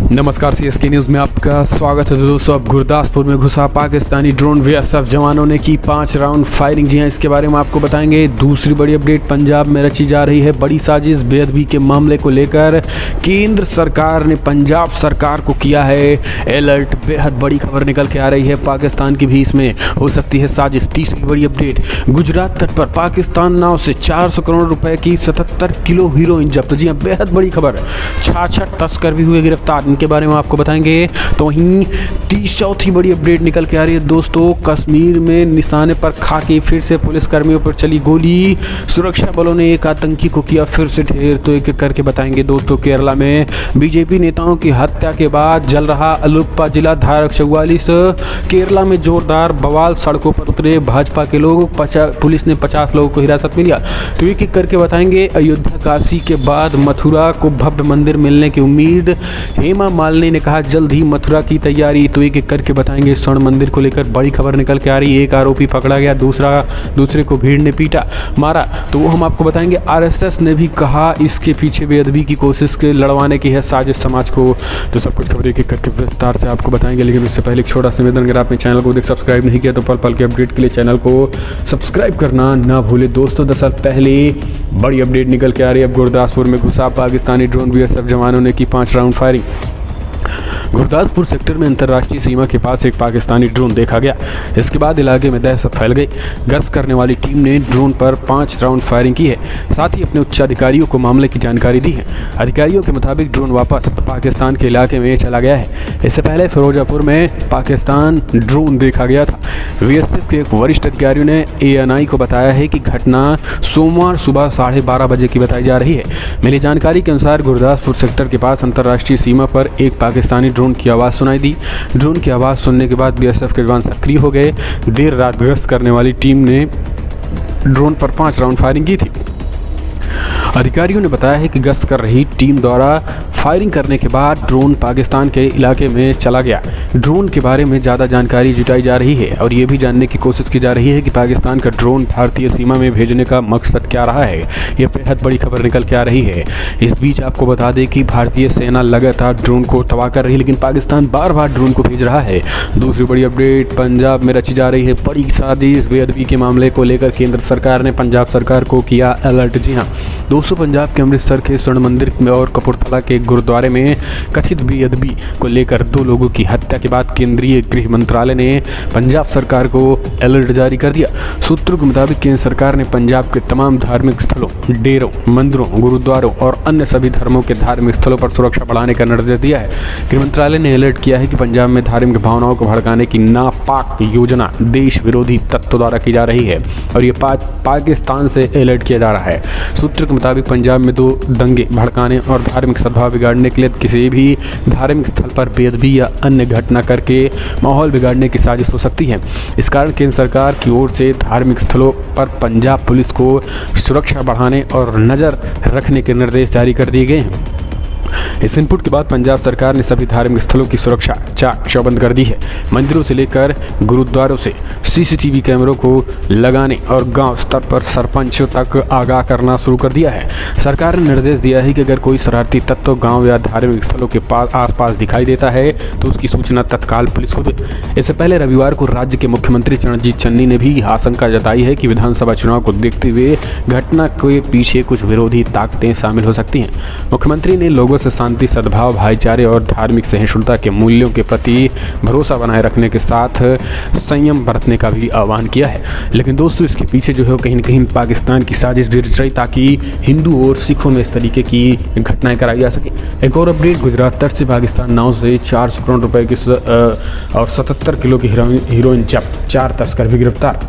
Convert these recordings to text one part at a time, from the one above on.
नमस्कार, CSK news में आपका स्वागत है दोस्तों। अब गुरदासपुर में घुसा पाकिस्तानी ड्रोन, बीएसएफ जवानों ने की 5 राउंड फायरिंग। जी हां, इसके बारे में आपको बताएंगे। दूसरी बड़ी अपडेट, पंजाब में रची जा रही है बड़ी साजिश। बेअदबी के मामले को लेकर केंद्र सरकार ने पंजाब सरकार को किया है अलर्ट। बेहद बड़ी खबर निकल के आ रही है, पाकिस्तान की भी इसमें हो सकती है साजिश। तीसरी बड़ी अपडेट, गुजरात तट पर पाकिस्तान नाव से 400 करोड़ रुपए की 77 किलो हीरोइन जब्त। जी हां, बेहद बड़ी खबर। 66 तस्कर भी हुए गिरफ्तार, इनके बारे में आपको बताएंगे। तो वहीं चौथी बड़ी अपडेट निकल के आ रही है दोस्तों, कश्मीर में निशाने पर खाके फिर से पुलिस कर्मियों पर चली गोली। सुरक्षा बलों ने एक आतंकी को किया फिर से ढेर। तो एक एक करके बताएंगे दोस्तों। केरला में बीजेपी नेताओं की हत्या के बाद जल रहा अलुप्पा जिला, धारा 44। केरला में जोरदार बवाल, सड़कों पर उतरे भाजपा के लोग। पुलिस ने 50 लोगों को हिरासत में लिया। तो एक एक करके बताएंगे। अयोध्या काशी के बाद मथुरा को भव्य मंदिर मिलने की उम्मीद, हेमा मालिनी ने कहा जल्द ही मथुरा की तैयारी। तो एक एक करके बताएंगे। स्वर्ण मंदिर को लेकर बड़ी खबर निकल के आ रही है। एक आरोपी पकड़ा गया, दूसरे को भीड़ ने पीटा मारा, तो वो हम आपको बताएंगे। आरएसएस ने भी कहा इसके पीछे बेअदबी की कोशिश के लड़वाने की है साजिश समाज को। तो सब कुछ खबर एक एक करके विस्तार से आपको बताएंगे। लेकिन उससे पहले एक छोटा सा निवेदन, अगर आपने चैनल को सब्सक्राइब नहीं किया तो पल पल के अपडेट के लिए चैनल को सब्सक्राइब करना ना भूले दोस्तों। 10 साल पहले बड़ी अपडेट निकल के आ रही है। अब गुरदासपुर में घुसा पाकिस्तानी ड्रोन, बीएसएफ जवानों ने की 5 राउंड फायरिंग। गुरदासपुर सेक्टर में अंतर्राष्ट्रीय सीमा के पास एक पाकिस्तानी ड्रोन देखा गया। इसके बाद इलाके में दहशत फैल गई। गश्त करने वाली टीम ने ड्रोन पर 5 राउंड फायरिंग की है। साथ ही अपने उच्च अधिकारियों को मामले की जानकारी दी है। अधिकारियों के मुताबिक ड्रोन वापस पाकिस्तान के इलाके में चला गया है। इससे पहले फिरोजापुर में पाकिस्तान ड्रोन देखा गया था। बीएसएफ के एक वरिष्ठ अधिकारियों ने एएनआई को बताया है कि घटना सोमवार सुबह 12:30 बजे की बताई जा रही है। मिली जानकारी के अनुसार गुरदासपुर सेक्टर के पास अंतर्राष्ट्रीय सीमा पर एक पाकिस्तानी ड्रोन की आवाज़ सुनाई दी। ड्रोन की आवाज़ सुनने के बाद बीएसएफ के जवान सक्रिय हो गए। देर रात गश्त करने वाली टीम ने ड्रोन पर 5 राउंड फायरिंग की थी। अधिकारियों ने बताया है कि गश्त कर रही टीम द्वारा फायरिंग करने के बाद ड्रोन पाकिस्तान के इलाके में चला गया। ड्रोन के बारे में ज़्यादा जानकारी जुटाई जा रही है और ये भी जानने की कोशिश की जा रही है कि पाकिस्तान का ड्रोन भारतीय सीमा में भेजने का मकसद क्या रहा है। ये बेहद बड़ी खबर निकल के आ रही है। इस बीच आपको बता दें कि भारतीय सेना लगातार ड्रोन को तबाह कर रही है, लेकिन पाकिस्तान बार बार ड्रोन को भेज रहा है। दूसरी बड़ी अपडेट, पंजाब में रची जा रही है बड़ी साजिश। बेअदबी के मामले को लेकर केंद्र सरकार ने पंजाब सरकार को किया अलर्ट। जी हाँ दोस्तों, पंजाब के अमृतसर के स्वर्ण मंदिर में और कपूरथला के गुरुद्वारे में कथित बेअदबी को लेकर 2 लोगों की हत्या के बाद केंद्रीय गृह मंत्रालय ने पंजाब सरकार को अलर्ट जारी कर दिया। सूत्रों के मुताबिक केंद्र सरकार ने पंजाब के तमाम धार्मिक स्थलों, डेरों, मंदिरों, गुरुद्वारों और अन्य सभी धर्मों के धार्मिक स्थलों पर सुरक्षा बढ़ाने का निर्देश दिया है। गृह मंत्रालय ने अलर्ट किया है कि पंजाब में धार्मिक भावनाओं को भड़काने की नापाक योजना देश विरोधी तत्वों द्वारा की जा रही है और ये पाकिस्तान से अलर्ट किया जा रहा है। सूत्रों के मुताबिक पंजाब में 2 दंगे भड़काने और धार्मिक सद्भाव बिगाड़ने के लिए किसी भी धार्मिक स्थल पर बेअदबी या अन्य घटना करके माहौल बिगाड़ने की साजिश हो सकती है। इस कारण केंद्र सरकार की ओर से धार्मिक स्थलों पर पंजाब पुलिस को सुरक्षा बढ़ाने और नज़र रखने के निर्देश जारी कर दिए गए हैं। इस इनपुट के बाद पंजाब सरकार ने सभी धार्मिक स्थलों की सुरक्षा चाक चौबंद कर दी है। मंदिरों से लेकर गुरुद्वारों से सीसीटीवी कैमरों को लगाने और गांव स्तर पर सरपंचों तक आगाह करना शुरू कर दिया है। सरकार ने निर्देश दिया है कि अगर कोई शरारती तत्व गांव या धार्मिक स्थलों के आसपास दिखाई देता है तो उसकी सूचना तत्काल पुलिस को दे। इससे पहले रविवार को राज्य के मुख्यमंत्री चरणजीत चन्नी ने भी आशंका जताई है कि विधानसभा चुनाव को देखते हुए घटना के पीछे कुछ विरोधी ताकतें शामिल हो सकती हैं। मुख्यमंत्री ने लोगों से शांति, सद्भाव, भाईचारे और धार्मिक सहिष्णुता के मूल्यों के प्रति भरोसा बनाए रखने के साथ संयम बरतने का भी आह्वान किया है। लेकिन दोस्तों, इसके पीछे जो है कहीं न कहीं पाकिस्तान की साजिश भी रच रही ताकि हिंदू और सिखों में इस तरीके की घटनाएं कराई जा सकें। एक और अपडेट, गुजरात तट से पाकिस्तान नाव से 400 करोड़ रुपए की और 77 किलो की हीरोइन जब्त, 4 तस्कर भी गिरफ्तार।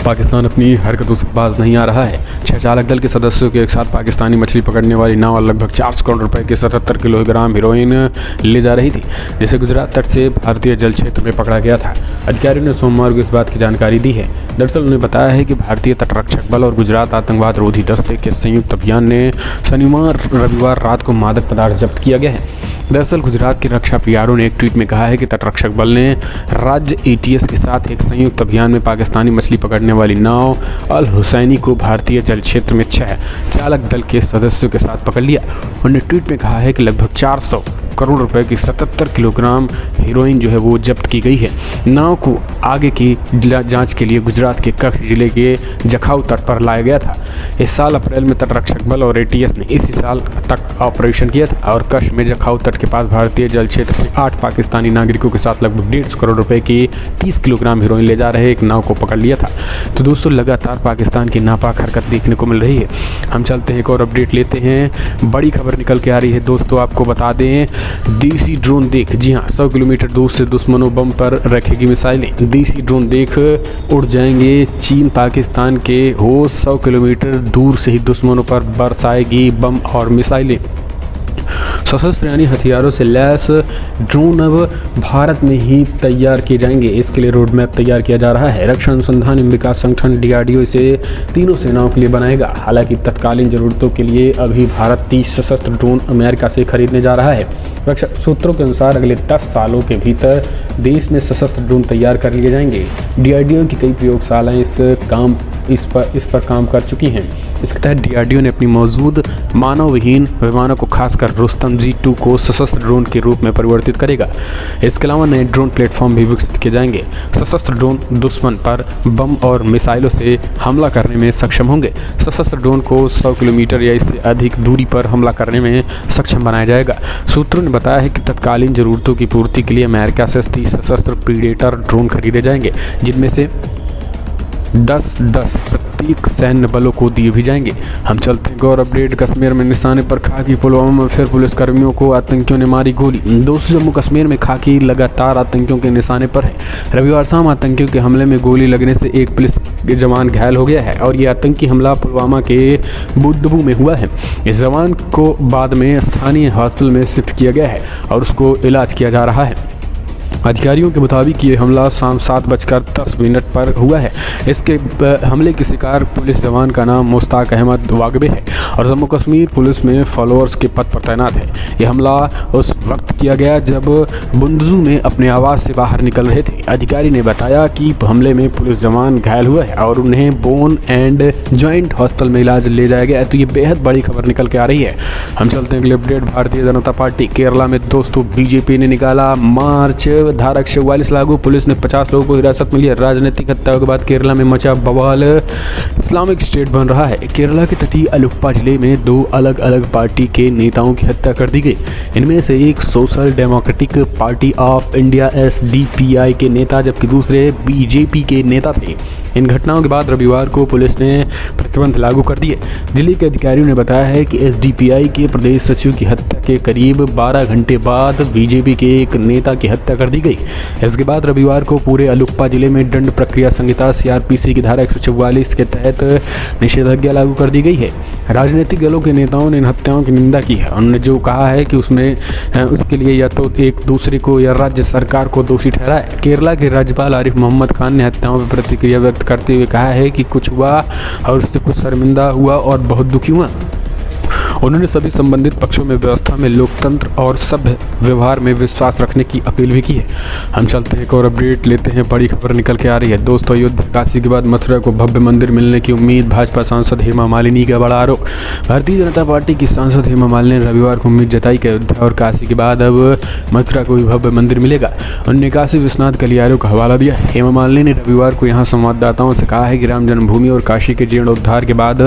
पाकिस्तान अपनी हरकतों से बाज नहीं आ रहा है। 6 चालक दल के सदस्यों के एक साथ पाकिस्तानी मछली पकड़ने वाली नाव लगभग 400 करोड़ रुपए के 77 किलोग्राम हीरोइन ले जा रही थी, जिसे गुजरात तट से भारतीय जल क्षेत्र में पकड़ा गया था। अधिकारियों ने सोमवार को इस बात की जानकारी दी है। दरअसल उन्होंने बताया है कि भारतीय तटरक्षक बल और गुजरात आतंकवाद रोधी दस्ते के संयुक्त अभियान ने शनिवार रविवार रात को मादक पदार्थ जब्त किया गया है। दरअसल गुजरात के रक्षा पीआरओ ने एक ट्वीट में कहा है कि तटरक्षक बल ने राज्य एटीएस के साथ एक संयुक्त अभियान में पाकिस्तानी मछली पकड़ने वाली नाव अल हुसैनी को भारतीय जल क्षेत्र में 6 चालक दल के सदस्यों के साथ पकड़ लिया। उन्होंने ट्वीट में कहा है कि लगभग 400 करोड़ रुपए की 77 किलोग्राम हीरोइन जो है वो जब्त की गई है। नाव को आगे की जांच के लिए गुजरात के कच्छ जिले के जखाऊ तट पर लाया गया था। इस साल अप्रैल में तटरक्षक बल और एटीएस ने इसी साल तक ऑपरेशन किया था और कच्छ में जखाऊ तट के पास भारतीय जल क्षेत्र से 8 पाकिस्तानी नागरिकों के साथ लगभग 150 करोड़ रुपए की 30 किलोग्राम हीरोइन ले जा रहे एक नाव को पकड़ लिया था। तो दोस्तों लगातार पाकिस्तान की नापाक हरकत देखने को मिल रही है। हम चलते हैं एक और अपडेट लेते हैं। बड़ी खबर निकल के आ रही है दोस्तों, आपको बता दें देसी ड्रोन देख, जी हाँ 100 किलोमीटर दूर से दुश्मनों बम पर रखेगी मिसाइलें। देसी ड्रोन देख उड़ जाएंगे चीन पाकिस्तान के होश, 100 किलोमीटर दूर से ही दुश्मनों पर बरसाएगी बम और मिसाइलें। सशस्त्र यानी हथियारों से लैस ड्रोन अब भारत में ही तैयार किए जाएंगे। इसके लिए रोड मैप तैयार किया जा रहा है। रक्षा अनुसंधान एवं विकास संगठन DRDO इसे तीनों सेनाओं के लिए बनाएगा। हालांकि तत्कालीन जरूरतों के लिए अभी भारत 30 सशस्त्र ड्रोन अमेरिका से खरीदने जा रहा है। रक्षा सूत्रों के अनुसार अगले 10 सालों के भीतर देश में सशस्त्र ड्रोन तैयार कर लिए जाएंगे। DRDO की कई प्रयोगशालाएं इस पर काम कर चुकी हैं। इसके तहत DRDO ने अपनी मौजूद मानव विहीन विमानों को खासकर रुस्तम G2 को सशस्त्र ड्रोन के रूप में परिवर्तित करेगा। इसके अलावा नए ड्रोन प्लेटफॉर्म भी विकसित किए जाएंगे। सशस्त्र ड्रोन दुश्मन पर बम और मिसाइलों से हमला करने में सक्षम होंगे। सशस्त्र ड्रोन को 100 किलोमीटर या इससे अधिक दूरी पर हमला करने में सक्षम बनाया जाएगा। सूत्रों ने बताया है कि तत्कालीन जरूरतों की पूर्ति के लिए अमेरिका से 30 सशस्त्र प्रीडेटर ड्रोन खरीदे जाएंगे, जिनमें से 10-10 प्रत्येक सैन्य बलों को दिए भी जाएंगे। हम चलते हैं और अपडेट। कश्मीर में निशाने पर खाकी, पुलवामा में फिर पुलिसकर्मियों को आतंकियों ने मारी गोली। दोस्तों जम्मू कश्मीर में खाकी लगातार आतंकियों के निशाने पर है। रविवार शाम आतंकियों के हमले में गोली लगने से एक पुलिस जवान घायल हो गया है और ये आतंकी हमला पुलवामा के बुद्धबू में हुआ है। इस जवान को बाद में स्थानीय हॉस्पिटल में शिफ्ट किया गया है और उसको इलाज किया जा रहा है। अधिकारियों के मुताबिक ये हमला शाम 7:10 पर हुआ है। इसके हमले की शिकार पुलिस जवान का नाम मुश्ताक अहमद वागबे है और जम्मू कश्मीर पुलिस में फॉलोअर्स के पद पर तैनात है। यह हमला उस वक्त किया गया जब बुंदजू में अपने आवास से बाहर निकल रहे थे। अधिकारी ने बताया कि हमले में पुलिस जवान घायल हुआ है और उन्हें बोन एंड जॉइंट हॉस्पिटल में इलाज ले जाया गया है। तो ये बेहद बड़ी खबर निकल के आ रही है। हम चलते हैं अगले अपडेट। भारतीय जनता पार्टी केरला में दोस्तों बीजेपी ने निकाला मार्च। धारा 144 लागू, पुलिस ने 50 लोगों को हिरासत में लिया। राजनीतिक हत्याओं के बाद केरला में मचा बवाल, इस्लामिक स्टेट बन रहा है। केरला के तटीय अलुप्पा जिले में 2 अलग अलग पार्टी के नेताओं की हत्या कर दी गई। इनमें से एक social democratic party of India SDPI के नेता जबकि दूसरे BJP के नेता थे। इन घटनाओं के बाद रविवार को पुलिस ने प्रतिबंध लागू कर दिए। जिले के अधिकारियों ने बताया है कि SDPI के प्रदेश सचिव की हत्या के करीब 12 घंटे बाद BJP के एक नेता की हत्या कर दी गई। इसके बाद रविवार को पूरे अलुप्पा जिले में दंड प्रक्रिया संहिता CRPC की धारा 144 के तहत निषेधाज्ञा लागू कर दी गई है। राजनीतिक दलों के नेताओं ने इन हत्याओं की निंदा की है। उन्होंने जो कहा है कि उसके लिए या तो एक दूसरे को या राज्य सरकार को दोषी ठहराया। केरला के राज्यपाल आरिफ मोहम्मद खान ने हत्याओं पर प्रतिक्रिया व्यक्त करते हुए कहा है कि कुछ हुआ और उससे कुछ शर्मिंदा हुआ और बहुत दुखी हुआ। उन्होंने सभी संबंधित पक्षों में व्यवस्था में लोकतंत्र और सभ्य व्यवहार में विश्वास रखने की अपील भी की है। हम चलते हैं एक और अपडेट लेते हैं। बड़ी खबर निकल के आ रही है दोस्तों। अयोध्या काशी के बाद मथुरा को भव्य मंदिर मिलने की उम्मीद, भाजपा सांसद हेमा मालिनी का बड़ा आरोप। भारतीय जनता पार्टी की सांसद हेमा मालिनी ने रविवार को उम्मीद जताई कि अयोध्या और काशी के बाद अब मथुरा को भी भव्य मंदिर मिलेगा। उन्होंने काशी विश्वनाथ गलियारों का हवाला दिया। हेमा मालिनी ने रविवार को यहाँ संवाददाताओं से कहा है कि राम जन्मभूमि और काशी के जीर्णोद्धार के बाद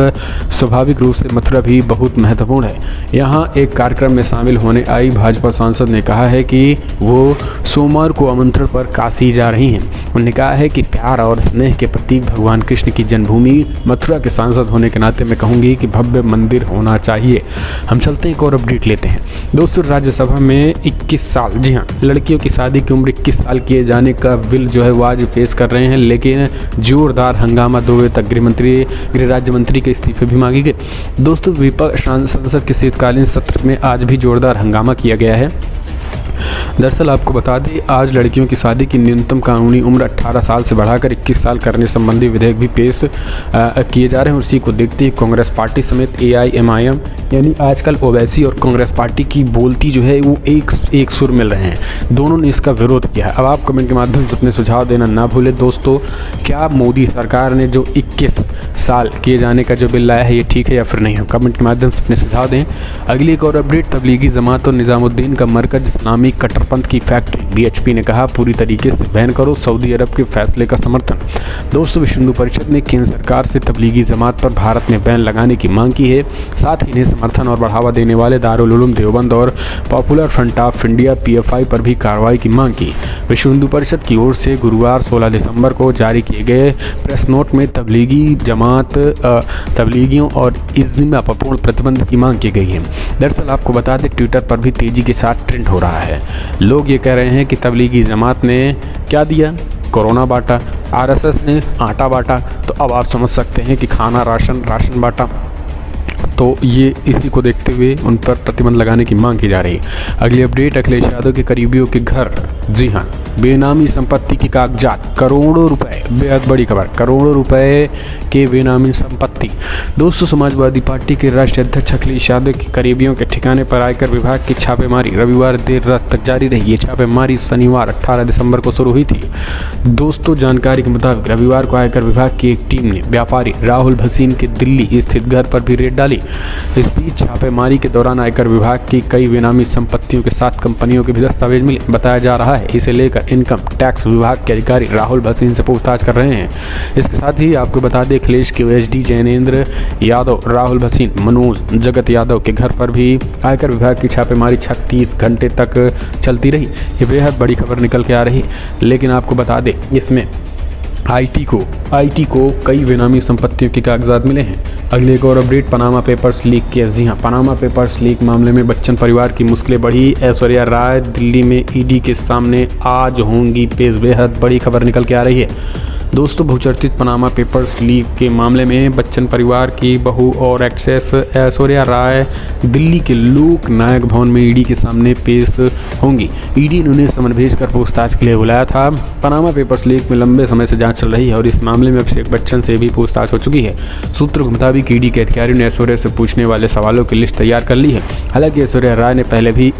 स्वाभाविक रूप से मथुरा भी बहुत महत्वपूर्ण है। यहाँ एक कार्यक्रम में शामिल होने आई भाजपा सांसद ने कहा है कि वो सोमवार को आमंत्रण पर काशी जा रही हैं। उन्होंने कहा है कि प्यार और स्नेह के प्रतीक भगवान कृष्ण की जन्मभूमि मथुरा के सांसद होने के नाते मैं कहूँगी कि भव्य मंदिर होना चाहिए। हम चलते हैं एक और अपडेट लेते हैं दोस्तों। राज्यसभा में 21 साल, जी हाँ, लड़कियों की शादी की उम्र 21 साल किए जाने का बिल जो है वो आज पेश कर रहे हैं, लेकिन जोरदार हंगामा 2 बजे तक गृह राज्य मंत्री के इस्तीफे भी मांगे गए। दोस्तों विपक्ष संसद के शीतकालीन सत्र में आज भी जोरदार हंगामा किया गया है। दरअसल आपको बता दें, आज लड़कियों की शादी की न्यूनतम कानूनी उम्र 18 साल से बढ़ाकर 21 साल करने संबंधी विधेयक भी पेश किए जा रहे हैं। उसी को देखते ही कांग्रेस पार्टी समेत AIMIM यानी आजकल ओवैसी और कांग्रेस पार्टी की बोलती जो है वो एक सुर मिल रहे हैं। दोनों ने इसका विरोध किया है। अब आप कमेंट के माध्यम से अपने सुझाव देना ना भूलें दोस्तों। क्या मोदी सरकार ने जो 21 साल किए जाने का जो बिल लाया है ये ठीक है या फिर नहीं है? कमेंट के माध्यम से अपने सुझाव दें। अगली एक और अपडेट, तबलीगी जमात और निज़ामुद्दीन का मरकज इस्लामी कट्टरपंथ की फैक्ट्री। BHP ने कहा पूरी तरीके से बैन करो, सऊदी अरब के फैसले का समर्थन। दोस्तों, विश्व हिंदू परिषद ने केंद्र सरकार से तबलीगी जमात पर भारत में बैन लगाने की मांग की है। साथ ही इन्हें समर्थन और बढ़ावा देने वाले दारुल उलूम देवबंद और popular front of India PFI पर भी कार्रवाई की मांग की। विश्व हिंदू परिषद की ओर से गुरुवार 16 दिसंबर को जारी किए गए प्रेस नोट में तबलीगी जमात तबलीगियों और इज्तिमा पर पूर्ण प्रतिबंध की मांग की गई है। दरअसल आपको बता दें, ट्विटर पर भी तेजी के साथ ट्रेंड हो रहा है। लोग ये कह रहे हैं कि तबलीगी जमात ने क्या दिया, कोरोना बांटा, RSS ने आटा बांटा, तो अब आप समझ सकते हैं कि खाना राशन बांटा। तो ये इसी को देखते हुए उन पर प्रतिबंध लगाने की मांग की जा रही है। अगली अपडेट, अखिलेश यादव के करीबियों के घर, जी हाँ, बेनामी संपत्ति के कागजात, करोड़ों रुपए, बेहद बड़ी खबर, करोड़ों रुपए के बेनामी संपत्ति। दोस्तों, समाजवादी पार्टी के राष्ट्रीय अध्यक्ष अखिलेश यादव के करीबियों के ठिकाने पर आयकर विभाग की छापेमारी रविवार देर रात तक जारी रही। ये छापेमारी शनिवार 18 दिसंबर को शुरू हुई थी। दोस्तों, जानकारी के मुताबिक रविवार को आयकर विभाग की एक टीम ने व्यापारी राहुल भसीन के दिल्ली स्थित घर पर भी रेड डाली। इस बीच छापेमारी के दौरान आयकर विभाग की कई बेनामी संपत्तियों के साथ कंपनियों के भी दस्तावेज मिले। बताया जा रहा है इसे लेकर इनकम टैक्स विभाग के अधिकारी राहुल भसीन से पूछताछ कर रहे हैं। इसके साथ ही आपको बता दें, अखिलेश के OSD जैनेंद्र यादव, राहुल भसीन, मनोज जगत यादव के घर पर भी आयकर विभाग की छापेमारी 36 घंटे तक चलती रही। ये बेहद बड़ी खबर निकल के आ रही। लेकिन आपको बता दें, इसमें IT को कई बेनामी संपत्तियों के कागजात मिले हैं। अगले एक और update, Panama papers leak case. जी हाँ, पनामा पेपर्स लीक मामले में बच्चन परिवार की मुश्किलें बढ़ी। ऐश्वर्या राय दिल्ली में ED के सामने आज होंगी पेश। बेहद बड़ी खबर निकल के आ रही है। दोस्तों, बहुचर्चित पनामा पेपर्स लीक के मामले में बच्चन परिवार की बहू और एक्ट्रेस ऐश्वर्या राय दिल्ली के लोक नायक भवन में ED के सामने पेश होंगी। ED ने उन्हें समन भेजकर पूछताछ के लिए बुलाया था। पनामा पेपर्स लीक में लंबे समय से जांच चल रही है और इस मामले में अभिषेक बच्चन से भी पूछताछ हो चुकी है। सूत्रों के मुताबिक ED के अधिकारियों ने ऐश्वर्या से पूछने वाले सवालों की लिस्ट तैयार कर ली है। हालांकि ऐश्वर्या राय ने पहले भी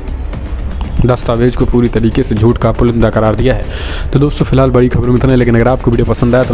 दस्तावेज को पूरी तरीके से झूठ का पुलिंदा करार दिया है। तो दोस्तों, फिलहाल बड़ी खबरों में इतना, लेकिन अगर आपको वीडियो पसंद आया तो